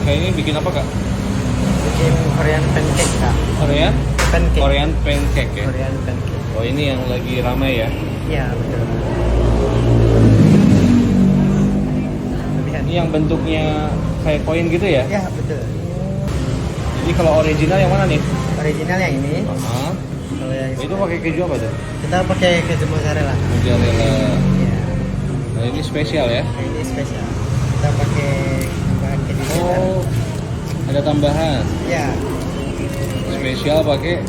Kak ini bikin apa Kak? Bikin Korean pancake Kak. Korean? Pancake. Korean pancake ya? Korean pancake. Oh ini yang lagi ramai ya? Iya betul. Ini yang bentuknya kayak koin gitu ya? Ya betul. Jadi kalau original yang mana nih? Original yang ini. Kalau yang itu pakai keju apa tuh? kita pakai keju mozzarella. Mozzarella. Iya. Nah ini spesial ya? Ini spesial. Kita pakai tambahan keju cheddar. Oh, ada tambahan. Ya. Spesial pakai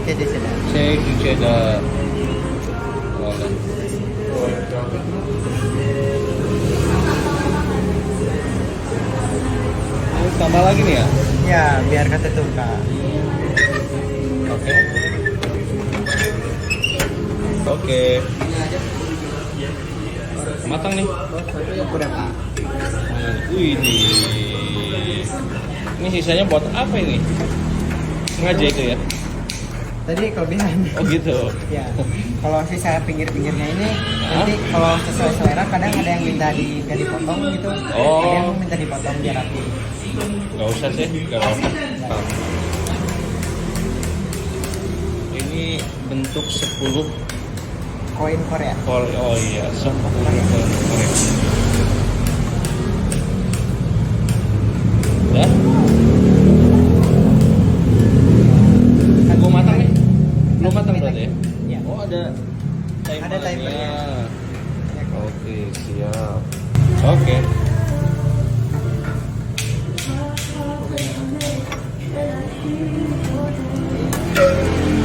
Keju cheddar. keju cheddar. Boleh. Tambah lagi nih ya? Ya, biar ketutup Kak. Oke. Oke. Matang nih. Udah Kak. Wih, ini sisanya buat apa ini? Sengaja itu ya? Tadi kelebihan. Oh gitu. Ya. Kalau sisa pinggir-pinggirnya ini nanti kalau sesuai selera kadang ada yang minta nggak dipotong gitu. Oh. Ada yang minta dipotong biar rapi. Gak usah sih, gak apa-apa. Ini bentuk 10 Koin Korea. Oh iya, 10 koin Korea. Ya? Belum matang nih? Belum matang berarti ya? Iya. Oh ada Ada timernya. Oke, siap. Oke.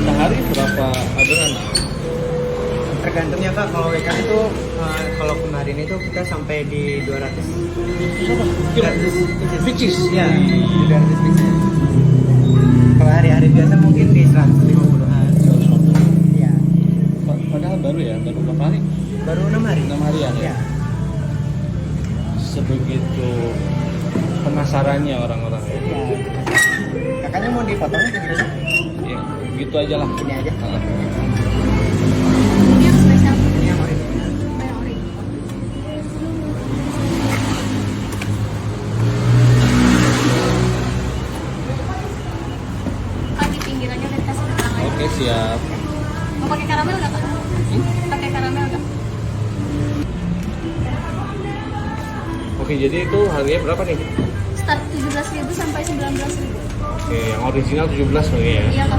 Sehari berapa adonan? Tergantungnya Kak, kalau weekend itu kalau kemarin itu kita sampai di 200. Berapa? 200 Pieces? Iya, 200 pieces. Kalau hari-hari biasa mungkin di 150-an. Iya. Padahal baru ya, baru berapa hari? Baru 6 hari. 6 harian ya? Iya. Sebegitu penasarannya orang-orang ya? Iya. Kakaknya mau dipotongnya kayak gimana? Ya, gitu aja lah. Ini aja. Ini yang spesial. Ini yang original. Yang ori. Kak di pinggirannya udah dikasih kentang aja. Oke, siap. Mau pakai karamel nggak Kak? Pakai karamel nggak? Oke, jadi itu harganya berapa nih? Start 17.000 sampai 19.000. Oke, yang original 17 nih ya? Iya Kak.